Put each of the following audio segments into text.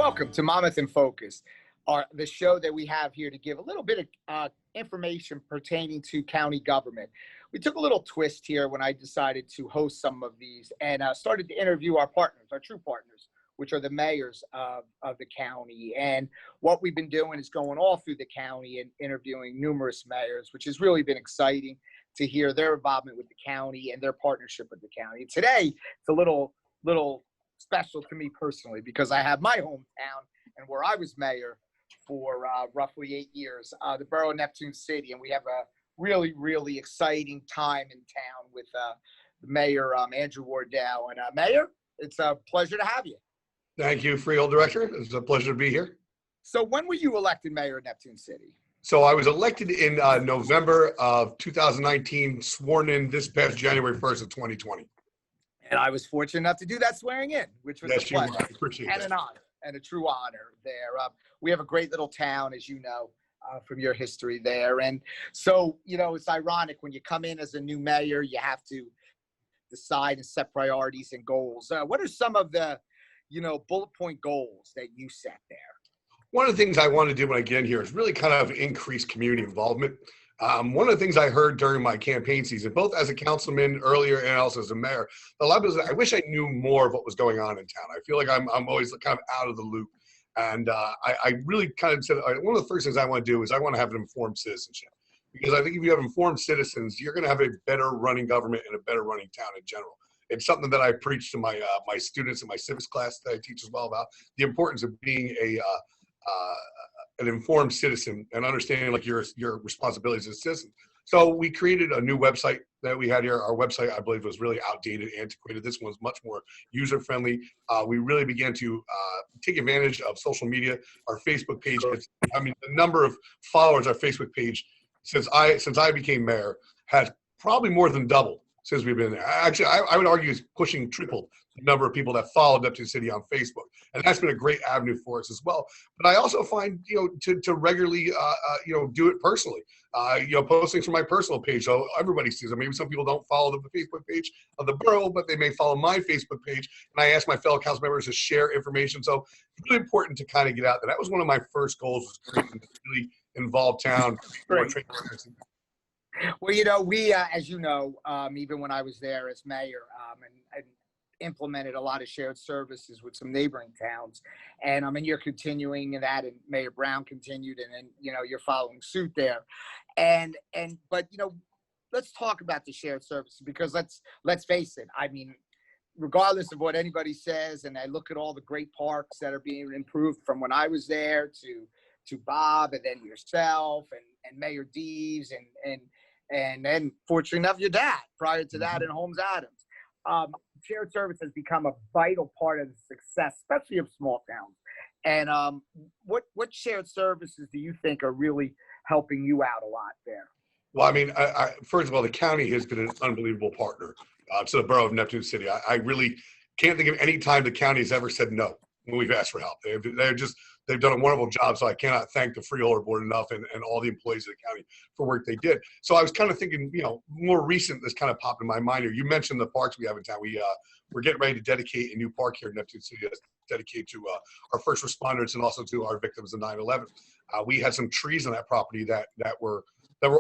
Welcome to Monmouth in Focus, the show that we have here to give a little bit of information pertaining to county government. We took a little twist here when I decided to host some of these and started to interview our partners, our true partners, which are the mayors of the county. And what we've been doing is going all through the county and interviewing numerous mayors, which has really been exciting to hear their involvement with the county and their partnership with the county. Today, it's a little special to me personally because I have my hometown and where I was mayor for roughly 8 years, the borough of Neptune City, and we have a really exciting time in town with Mayor Andrew Wardell. And Mayor, it's a pleasure to have you. Thank you, Freehold Director. It's a pleasure to be here. So when were you elected mayor of Neptune City? So I was elected in November of 2019, sworn in this past January 1st of 2020. And I was fortunate enough to do that swearing in, which was a pleasure and an honor and a true honor there. We have a great little town, as you know, from your history there. And so, you know, it's ironic when you come in as a new mayor, you have to decide and set priorities and goals. What are some of the, bullet point goals that you set there? One of the things I want to do when I get in here is really kind of increase community involvement. One of the things I heard during my campaign season, both as a councilman earlier and also as a mayor, a lot of I wish I knew more of what was going on in town. I feel like I'm always kind of out of the loop. And I really kind of said, one of the first things I want to do is I want to have an informed citizenship. Because I think if you have informed citizens, you're going to have a better running government and a better running town in general. It's something that I preach to my my students in my civics class that I teach as well about the importance of being an informed citizen and understanding like your responsibilities as a citizen. So we created a new website that we had here. Our website, I believe, was really outdated, antiquated. This one's much more user-friendly. We really began to take advantage of social media. Our Facebook page, the number of followers our Facebook page since I became mayor has probably more than doubled since we've been there. Actually, I would argue it's pushing triple the number of people that follow Neptune City on Facebook. And that's been a great avenue for us as well. But I also find, to regularly, do it personally. Posting from my personal page so everybody sees it. Maybe some people don't follow the Facebook page of the borough, but they may follow my Facebook page. And I ask my fellow council members to share information. So it's really important to kind of get out there. That was one of my first goals, was creating a really involved town. Well, we, as you know, even when I was there as mayor, and implemented a lot of shared services with some neighboring towns, and you're continuing that, and Mayor Brown continued, and then you're following suit there, but let's talk about the shared services, because let's face it. Regardless of what anybody says, and I look at all the great parks that are being improved from when I was there to Bob, and then yourself, and Mayor Deves, and then fortunately enough, your dad prior to that, and Holmes Adams. Shared service has become a vital part of the success, especially of small towns. And what shared services do you think are really helping you out a lot there? Well, first of all, the county has been an unbelievable partner to the borough of Neptune City. I really can't think of any time the county has ever said no when we've asked for help. They've done a wonderful job, so I cannot thank the Freeholder Board enough and all the employees of the county for work they did. So I was kind of thinking, more recent, this kind of popped in my mind here. You mentioned the parks we have in town. We're getting ready to dedicate a new park here in Neptune City that's dedicated to our first responders and also to our victims of 9/11. We had some trees on that property that were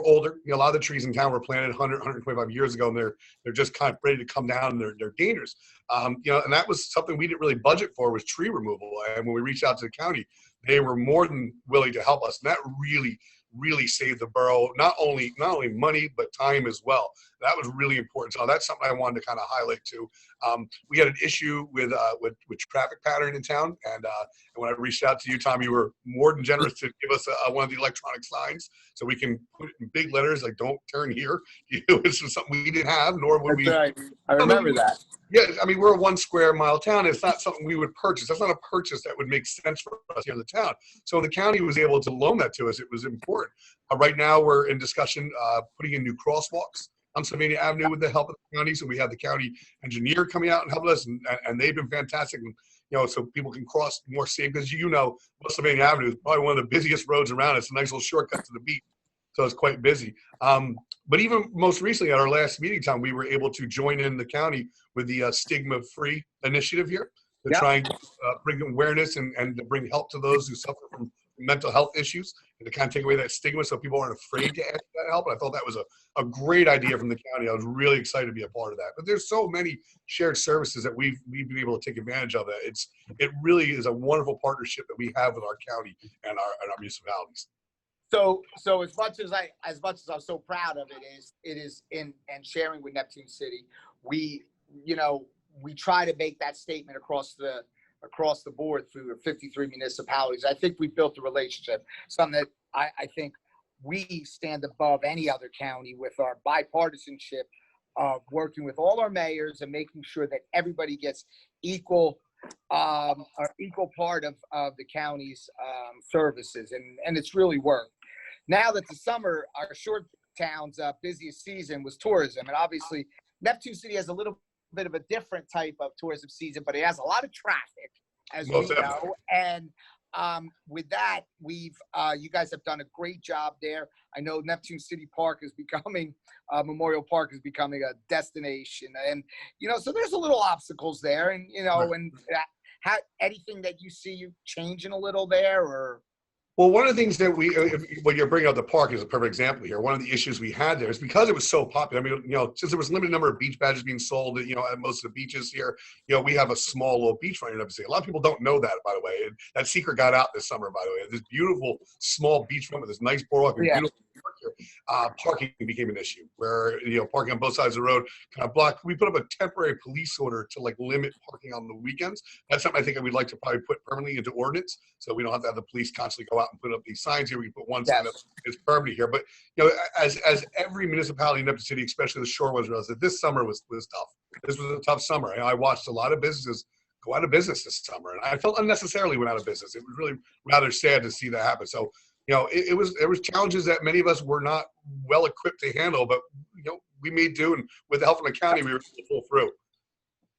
older. A lot of the trees in town were planted 100, 125 years ago, and they're just kind of ready to come down, and they're dangerous. And that was something we didn't really budget for, was tree removal. And when we reached out to the county, they were more than willing to help us. And that really saved the borough not only money but time as well. That was really important. So that's something I wanted to kind of highlight too. We had an issue with traffic pattern in town, and when I reached out to you, Tom, you were more than generous to give us one of the electronic signs so we can put it in big letters like "Don't turn here." This was something we didn't have, nor would we. Right. I remember that. Yeah, we're a 1 square mile town. It's not something we would purchase. That's not a purchase that would make sense for us here in the town. So the county was able to loan that to us. It was important. Right now, we're in discussion putting in new crosswalks on Sylvania Avenue with the help of the county. So we have the county engineer coming out and helping us, and they've been fantastic. And, so people can cross more safe, because West Sylvania Avenue is probably one of the busiest roads around. It's a nice little shortcut to the beach. So it's quite busy. But even most recently at our last meeting time, we were able to join in the county with the Stigma Free initiative here. to try and bring awareness and to bring help to those who suffer from mental health issues, and to kind of take away that stigma so people aren't afraid to ask for that help. And I thought that was a great idea from the county. I was really excited to be a part of that. But there's so many shared services that we've been able to take advantage of. It really is a wonderful partnership that we have with our county and our municipalities. So as much as I'm so proud of it is in and sharing with Neptune City, we try to make that statement across the board through the 53 municipalities. I think we built a relationship, something that I think we stand above any other county with our bipartisanship of working with all our mayors and making sure that everybody gets equal part of the county's services, and it's really worked. Now that the summer, our short town's busiest season was tourism, and obviously Neptune City has a little bit of a different type of tourism season, but it has a lot of traffic, as we know. And with that, you guys have done a great job there. I know Neptune City Park is becoming Memorial Park is becoming a destination, and so there's a little obstacles there, and and how anything that you see you changing a little there, or. Well, one of the things that when you're bringing up the park is a perfect example here. One of the issues we had there is because it was so popular. I mean, since there was a limited number of beach badges being sold, at most of the beaches here, we have a small little beachfront in Neptune City. A lot of people don't know that, by the way. And that secret got out this summer, by the way. This beautiful small beachfront with this nice boardwalk and beautiful park here. Parking became an issue where parking on both sides of the road kind of blocked. We put up a temporary police order to limit parking on the weekends. That's something I think we'd like to probably put permanently into ordinance, so we don't have to have the police constantly go out and put up these signs here. We put one sign up that's permanently here. But as every municipality in Neptune City, especially the shore ones, realized that this summer was tough. This was a tough summer. I watched a lot of businesses go out of business this summer, and I felt unnecessarily went out of business. It was really rather sad to see that happen. So there was challenges that many of us were not well equipped to handle, but we made do, and with the help from the county, we were able to pull through.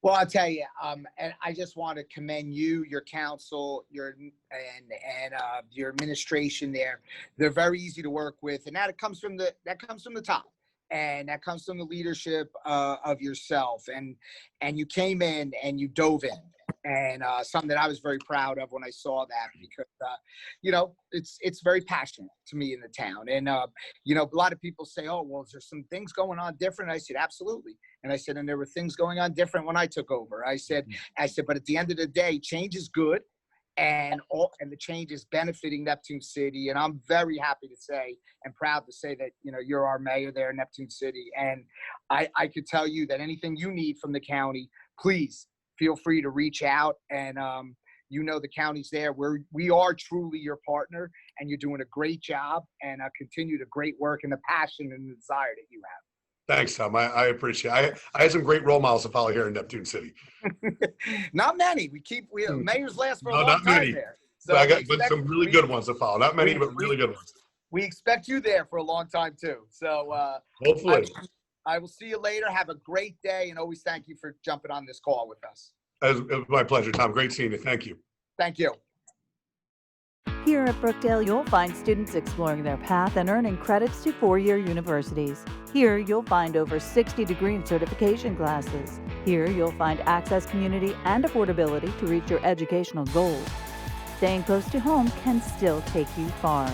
Well, I'll tell you, and I just want to commend you, your council, your administration there. They're very easy to work with, and that comes from the top, and that comes from the leadership of yourself. And you came in and you dove in, and something that I was very proud of when I saw that, because it's very passionate to me in the town. And a lot of people say, "Oh, well, is there some things going on different?" I said, "Absolutely." And I said, and there were things going on different when I took over. I said, but at the end of the day, change is good, and the change is benefiting Neptune City. And I'm very happy to say and proud to say that, you're our mayor there in Neptune City. And I could tell you that anything you need from the county, please feel free to reach out. And, the county's there. We are truly your partner, and you're doing a great job, and continue the great work and the passion and the desire that you have. Thanks, Tom. I appreciate it. I had some great role models to follow here in Neptune City. Not many. Mayors last for a long time many. there. So I got some really good ones to follow. Not many, but really good ones. We expect you there for a long time too. So hopefully. I will see you later. Have a great day, and always thank you for jumping on this call with us. It was my pleasure, Tom. Great seeing you. Thank you. Thank you. Here at Brookdale, you'll find students exploring their path and earning credits to four-year universities. Here, you'll find over 60 degree and certification classes. Here, you'll find access, community, and affordability to reach your educational goals. Staying close to home can still take you far.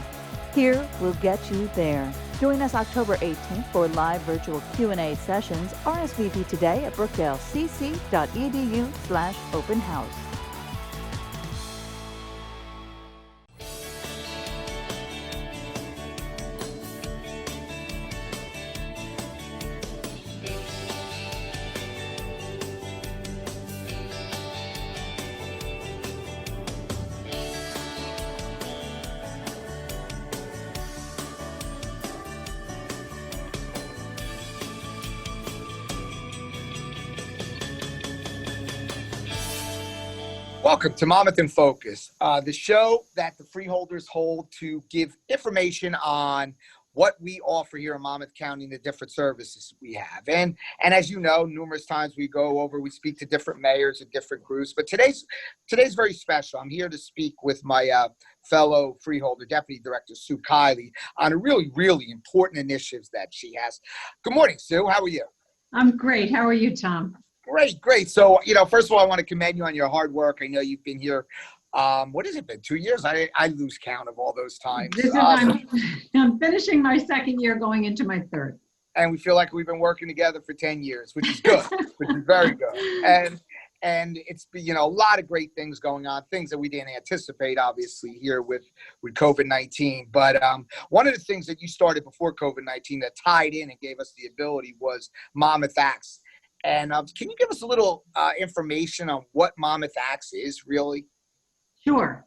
Here, we'll get you there. Join us October 18th for live virtual Q&A sessions. RSVP today at brookdalecc.edu/open house. Welcome to Monmouth in Focus, the show that the freeholders hold to give information on what we offer here in Monmouth County and the different services we have. And as you know, numerous times we speak to different mayors and different groups, but today's very special. I'm here to speak with my fellow freeholder, Deputy Director Sue Kiley, on a really, really important initiatives that she has. Good morning, Sue. How are you? I'm great. How are you, Tom? Great, great. So, first of all, I want to commend you on your hard work. I know you've been here. What has it been? 2 years? I lose count of all those times. I'm finishing my second year, going into my third. And we feel like we've been working together for 10 years, which is good, which is very good. And it's, a lot of great things going on, things that we didn't anticipate, obviously, here with COVID-19. But one of the things that you started before COVID-19 that tied in and gave us the ability was Monmouth Acts. And can you give us a little information on what Monmouth Acts is, really? Sure.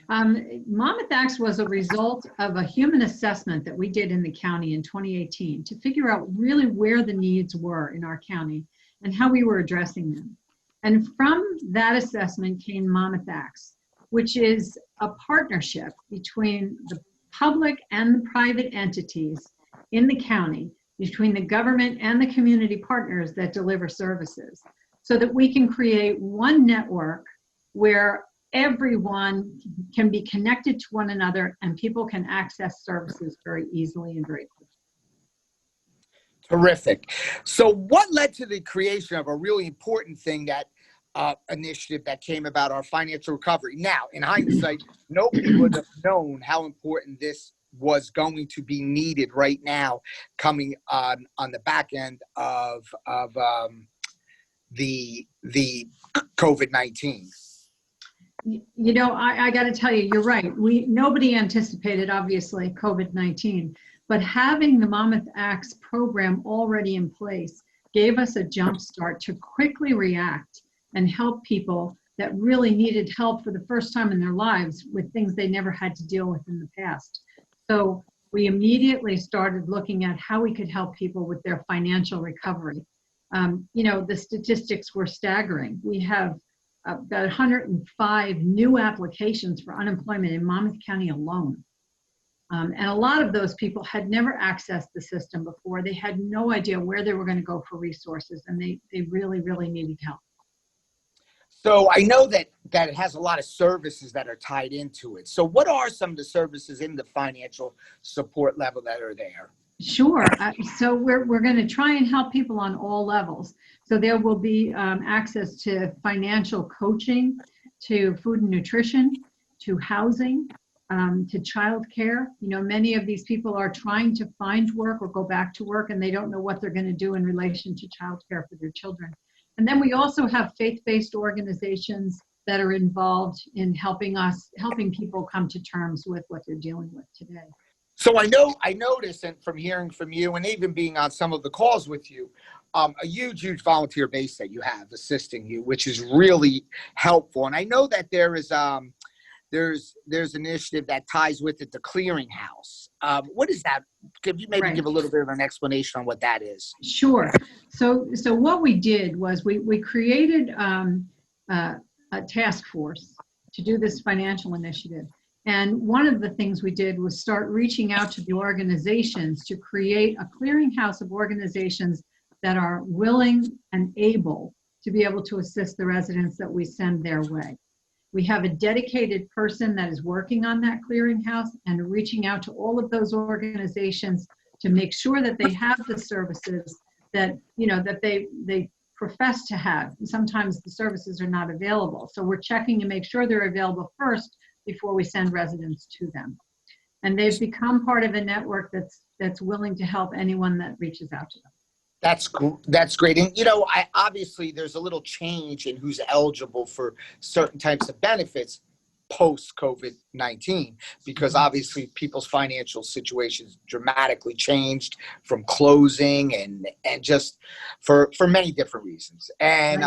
Monmouth Acts was a result of a human assessment that we did in the county in 2018 to figure out really where the needs were in our county and how we were addressing them. And from that assessment came Monmouth Acts, which is a partnership between the public and the private entities in the county, between the government and the community partners that deliver services, so that we can create one network where everyone can be connected to one another and people can access services very easily and very quickly. Terrific. So what led to the creation of a really important thing, that initiative that came about, our financial recovery? Now, in hindsight, nobody would have known how important this was going to be needed right now, coming on the back end of the COVID-19. I got to tell you, you're right. Nobody anticipated, obviously, COVID-19, but having the Monmouth Acts program already in place gave us a jump start to quickly react and help people that really needed help for the first time in their lives with things they never had to deal with in the past. So we immediately started looking at how we could help people with their financial recovery. The statistics were staggering. We have about 105 new applications for unemployment in Monmouth County alone. And a lot of those people had never accessed the system before. They had no idea where they were going to go for resources, and they really, really needed help. So I know that it has a lot of services that are tied into it. So what are some of the services in the financial support level that are there? Sure. So we're going to try and help people on all levels. So there will be access to financial coaching, to food and nutrition, to housing, to childcare. Many of these people are trying to find work or go back to work, and they don't know what they're going to do in relation to childcare for their children. And then we also have faith-based organizations that are involved in helping people come to terms with what they're dealing with today. So I noticed, and from hearing from you and even being on some of the calls with you, a huge volunteer base that you have assisting you, which is really helpful. And I know that there's an initiative that ties with it, the Clearinghouse. What is that? Could you maybe give a little bit of an explanation on what that is? Sure. So what we did was we created a task force to do this financial initiative. And one of the things we did was start reaching out to the organizations to create a clearinghouse of organizations that are willing and able to be able to assist the residents that we send their way. We have a dedicated person that is working on that clearinghouse and reaching out to all of those organizations to make sure that they have the services that they profess to have. Sometimes the services are not available. So we're checking to make sure they're available first before we send residents to them. And they've become part of a network that's willing to help anyone that reaches out to them. That's great. And, obviously there's a little change in who's eligible for certain types of benefits post COVID-19, because obviously people's financial situations dramatically changed from closing and just for many different reasons. And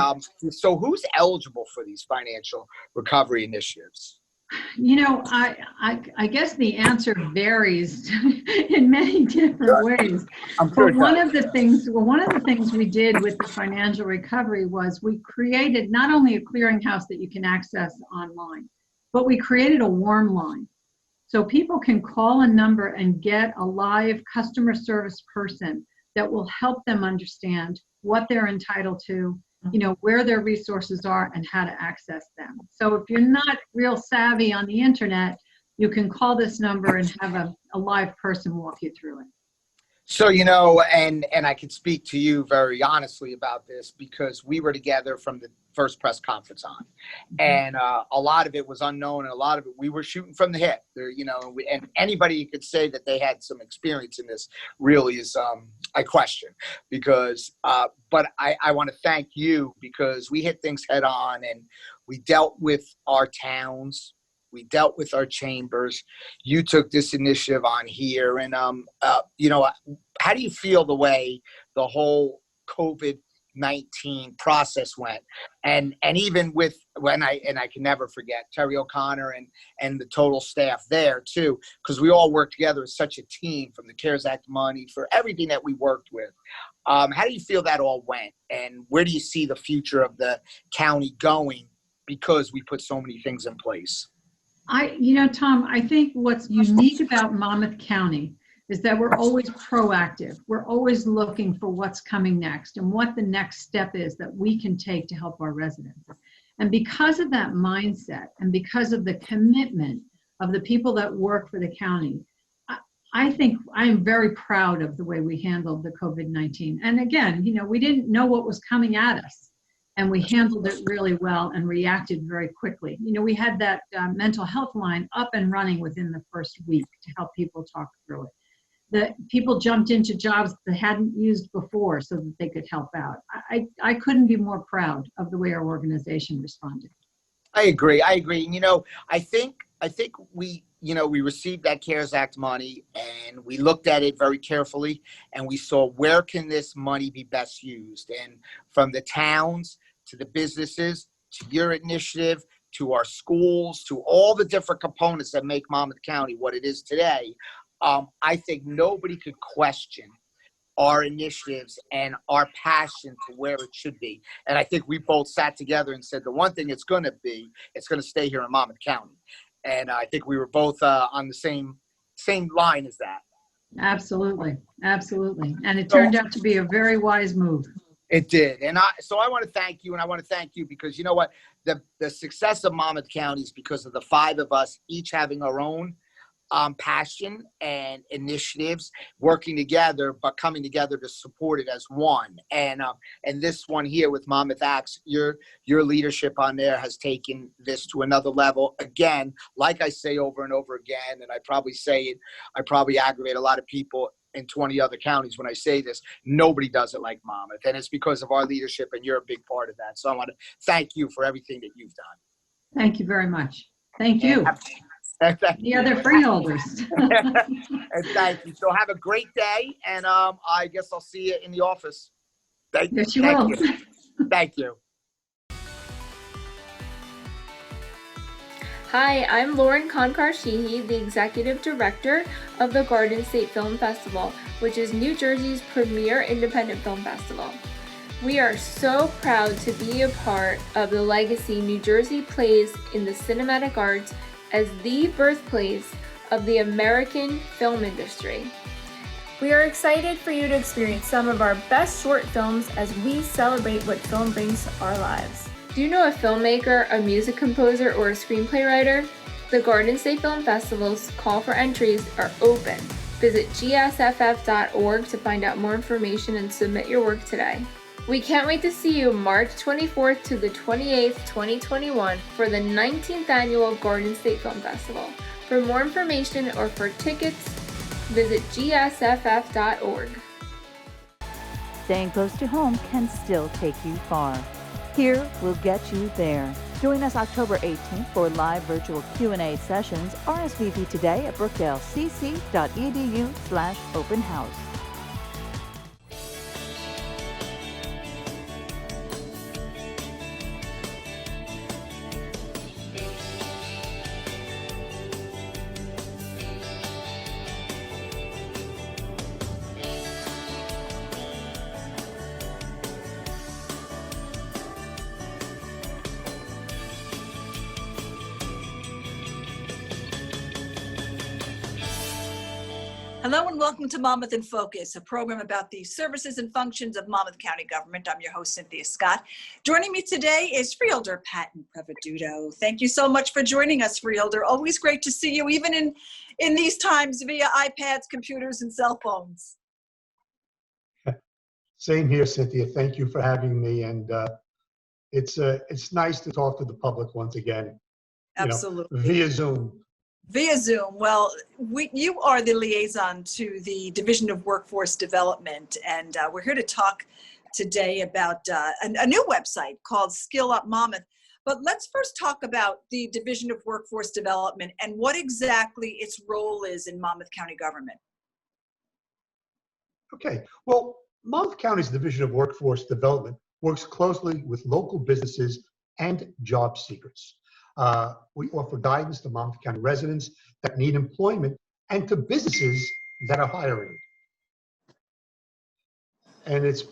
so who's eligible for these financial recovery initiatives? I guess the answer varies in many different ways. But one of the things we did with the financial recovery was we created not only a clearinghouse that you can access online, but we created a warm line. So people can call a number and get a live customer service person that will help them understand what they're entitled to, where their resources are and how to access them. So if you're not real savvy on the internet, you can call this number and have a live person walk you through it. So, and I can speak to you very honestly about this because we were together from the first press conference on, and a lot of it was unknown, and a lot of it we were shooting from the hip. There, and anybody who could say that they had some experience in this really is, I question, because, but I want to thank you because we hit things head on, and we dealt with our towns. We dealt with our chambers. You took this initiative on here, and how do you feel the way the whole COVID-19 process went, and even with I can never forget Terry O'Connor and the total staff there too, because we all worked together as such a team, from the CARES Act money for everything that we worked with. How do you feel that all went, and where do you see the future of the county going because we put so many things in place? Tom, I think what's unique about Monmouth County is that we're always proactive. We're always looking for what's coming next and what the next step is that we can take to help our residents. And because of that mindset and because of the commitment of the people that work for the county, I think I am very proud of the way we handled the COVID-19. And again, we didn't know what was coming at us. And we handled it really well and reacted very quickly. We had that mental health line up and running within the first week to help people talk through it. The people jumped into jobs they hadn't used before so that they could help out. I couldn't be more proud of the way our organization responded. I agree. And, I think we received that CARES Act money, and we looked at it very carefully, and we saw where can this money be best used. And from the towns to the businesses, to your initiative, to our schools, to all the different components that make Monmouth County what it is today, I think nobody could question our initiatives and our passion to where it should be. And I think we both sat together and said the one thing it's going to stay here in Monmouth County. And I think we were both on the same line as that. Absolutely. And it turned out to be a very wise move. It did. And so I want to thank you, and I want to thank you because you know what? The success of Monmouth County is because of the five of us each having our own passion and initiatives, working together, but coming together to support it as one. And this one here with Monmouth Acts, your leadership on there has taken this to another level. Again, like I say over and over again, and I probably aggravate a lot of people in 20 other counties when I say this, nobody does it like Monmouth. And it's because of our leadership, and you're a big part of that. So I want to thank you for everything that you've done. Thank you very much. Thank you. The other freeholders. And thank you. So have a great day, and I guess I'll see you in the office. Yes, you will. Thank you. Hi, I'm Lauren Konkar-Sheehy, the Executive Director of the Garden State Film Festival, which is New Jersey's premier independent film festival. We are so proud to be a part of the legacy New Jersey plays in the cinematic arts as the birthplace of the American film industry. We are excited for you to experience some of our best short films as we celebrate what film brings to our lives. Do you know a filmmaker, a music composer, or a screenplay writer? The Garden State Film Festival's call for entries are open. Visit gsff.org to find out more information and submit your work today. We can't wait to see you March 24th to the 28th, 2021 for the 19th annual Garden State Film Festival. For more information or for tickets, visit gsff.org. Staying close to home can still take you far. Here, we'll get you there. Join us October 18th for live virtual Q&A sessions. RSVP today at brookdalecc.edu/open house. Hello and welcome to Monmouth in Focus, a program about the services and functions of Monmouth County government. I'm your host, Cynthia Scott. Joining me today is Freeholder Patton Preveduto. Thank you so much for joining us, Freeholder. Always great to see you, even in these times via iPads, computers, and cell phones. Same here, Cynthia. Thank you for having me. And it's nice to talk to the public once again, Absolutely. via Zoom. Via Zoom. Well, you are the liaison to the Division of Workforce Development, and we're here to talk today about a new website called Skill Up Monmouth. But let's first talk about the Division of Workforce Development and what exactly its role is in Monmouth County government. Okay. Well, Monmouth County's Division of Workforce Development works closely with local businesses and job seekers. We offer guidance to Monmouth County residents that need employment and to businesses that are hiring. And it's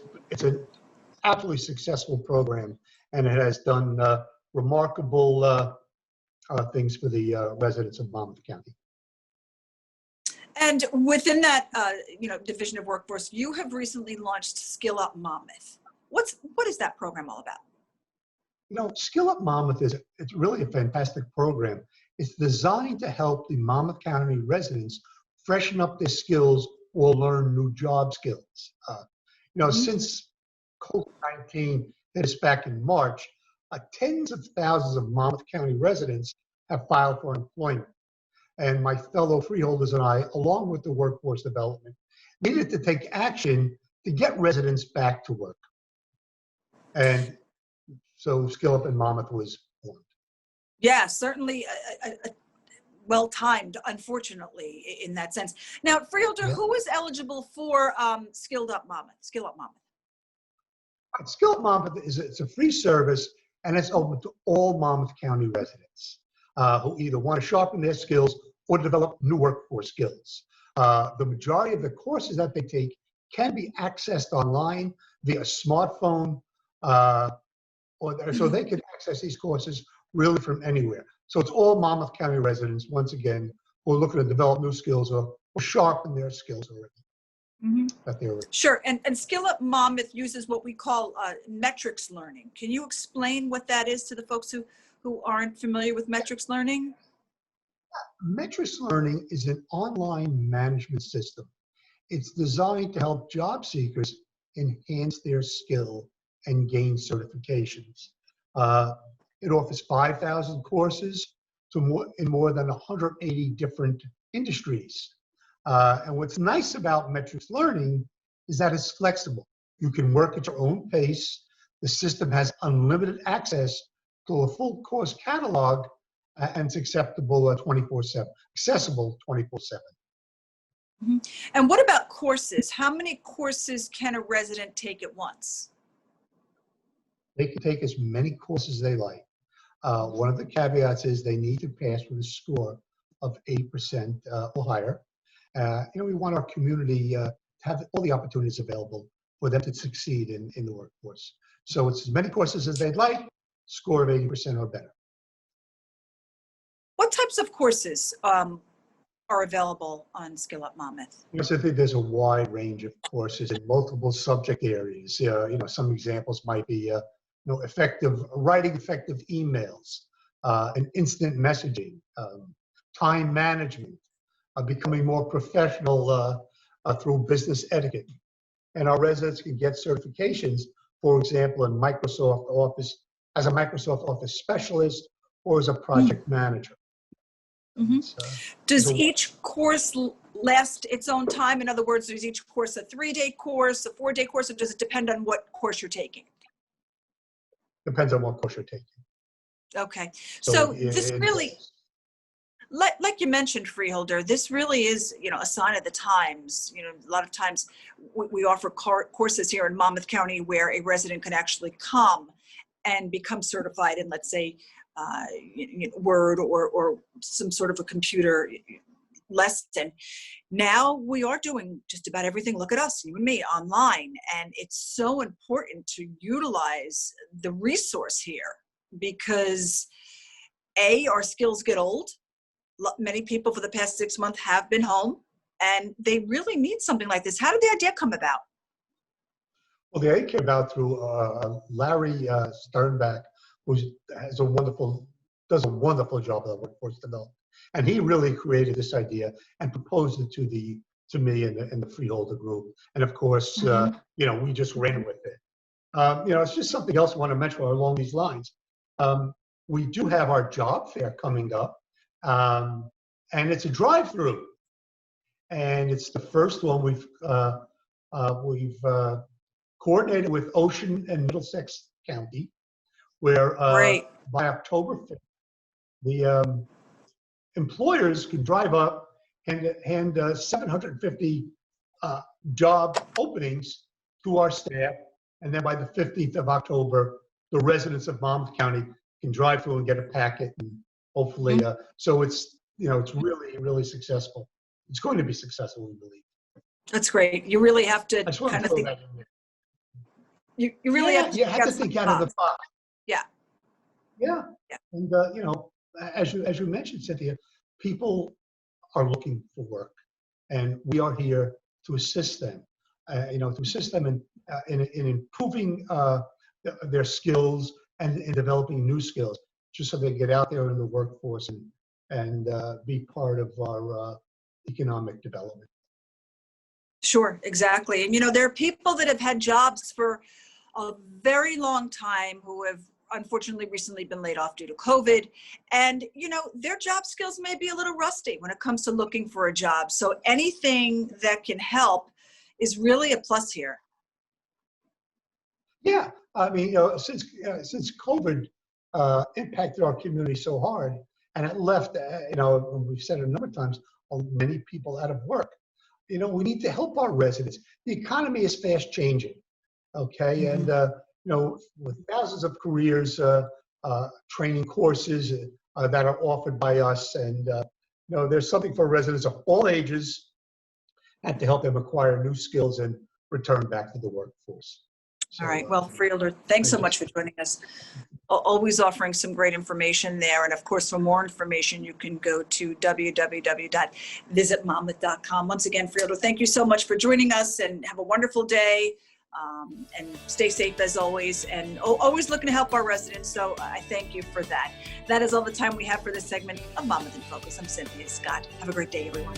an absolutely successful program, and it has done remarkable things for the residents of Monmouth County. And within that, Division of Workforce, you have recently launched Skill Up Monmouth. What is that program all about? Skill Up Monmouth it's really a fantastic program. It's designed to help the Monmouth County residents freshen up their skills or learn new job skills. Since COVID-19 hit us back in March, tens of thousands of Monmouth County residents have filed for employment. And my fellow freeholders and I, along with the workforce development, needed to take action to get residents back to work. And so Skill Up in Monmouth was formed. Yeah, certainly well-timed, unfortunately, in that sense. Now, Freeholder, who is eligible for Skill Up Monmouth? Skill Up Monmouth it's a free service, and it's open to all Monmouth County residents who either want to sharpen their skills or develop new workforce skills. The majority of the courses that they take can be accessed online via smartphone, so they can access these courses really from anywhere. So it's all Monmouth County residents, once again, who are looking to develop new skills or sharpen their skills already. That they're already. Sure, and Skill Up Monmouth uses what we call metrics learning. Can you explain what that is to the folks who aren't familiar with metrics learning? Metrics Learning is an online management system. It's designed to help job seekers enhance their skill and gain certifications. It offers 5,000 courses in more than 180 different industries. And what's nice about Metrics Learning is that it's flexible. You can work at your own pace. The system has unlimited access to a full course catalog, and it's accessible 24/7. And what about courses? How many courses can a resident take at once? They can take as many courses as they like. One of the caveats is they need to pass with a score of 8% or higher. We want our community to have all the opportunities available for them to succeed in the workforce. So it's as many courses as they'd like, score of 80% or better. What types of courses are available on Skill Up Monmouth? Yes, I think there's a wide range of courses in multiple subject areas. Some examples might be writing effective emails, and instant messaging, time management, becoming more professional through business etiquette. And our residents can get certifications, for example, in Microsoft Office, as a Microsoft Office specialist or as a project manager. Does each course last its own time? In other words, is each course a 3-day course, a 4-day course, or does it depend on what course you're taking? Depends on what course you're taking. Okay. So this really, like you mentioned, Freeholder, this really is, a sign of the times. A lot of times we offer courses here in Monmouth County where a resident can actually come and become certified in, let's say, Word or some sort of a computer lesson. Now we are doing just about everything, look at us, you and me, online. And it's so important to utilize the resource here because our skills get old. Many people for the past 6 months have been home and they really need something like this. How did the idea come about? Well, the idea came about through Larry Sternbach, who does a wonderful job of workforce development. And he really created this idea and proposed it to the to me and the Freeholder Group. And of course, we just ran with it. It's just something else I want to mention along these lines. We do have our job fair coming up, and it's a drive-through. And it's the first one we've coordinated with Ocean and Middlesex County, where by October 5th, the employers can drive up and hand 750 job openings to our staff. And then by the 15th of October, the residents of Monmouth County can drive through and get a packet. And hopefully, so it's really, really successful. It's going to be successful, we believe. That's great. You really have to I just want kind to of throw think. that in there. You really have to, You have to think out of the box. Yeah. Yeah. And, as you mentioned, Cynthia, people are looking for work, and we are here to assist them, in improving their skills and in developing new skills, just so they can get out there in the workforce and be part of our economic development. Sure, exactly. And, there are people that have had jobs for a very long time who have unfortunately recently been laid off due to COVID. And, their job skills may be a little rusty when it comes to looking for a job. So anything that can help is really a plus here. Yeah. I mean, since COVID impacted our community so hard, and it left, we've said it a number of times, many people out of work. We need to help our residents. The economy is fast changing, okay? And, with thousands of careers, training courses that are offered by us, and, there's something for residents of all ages and to help them acquire new skills and return back to the workforce. So, All right. Well, Freeholder, thanks so much for joining us. Always offering some great information there. And of course, for more information, you can go to www.visitmonmouth.com. Once again, Freeholder, thank you so much for joining us, and have a wonderful day. And stay safe as always, and always looking to help our residents. So I thank you for that. That is all the time we have for this segment of Monmouth in Focus. I'm Cynthia Scott. Have a great day, everyone.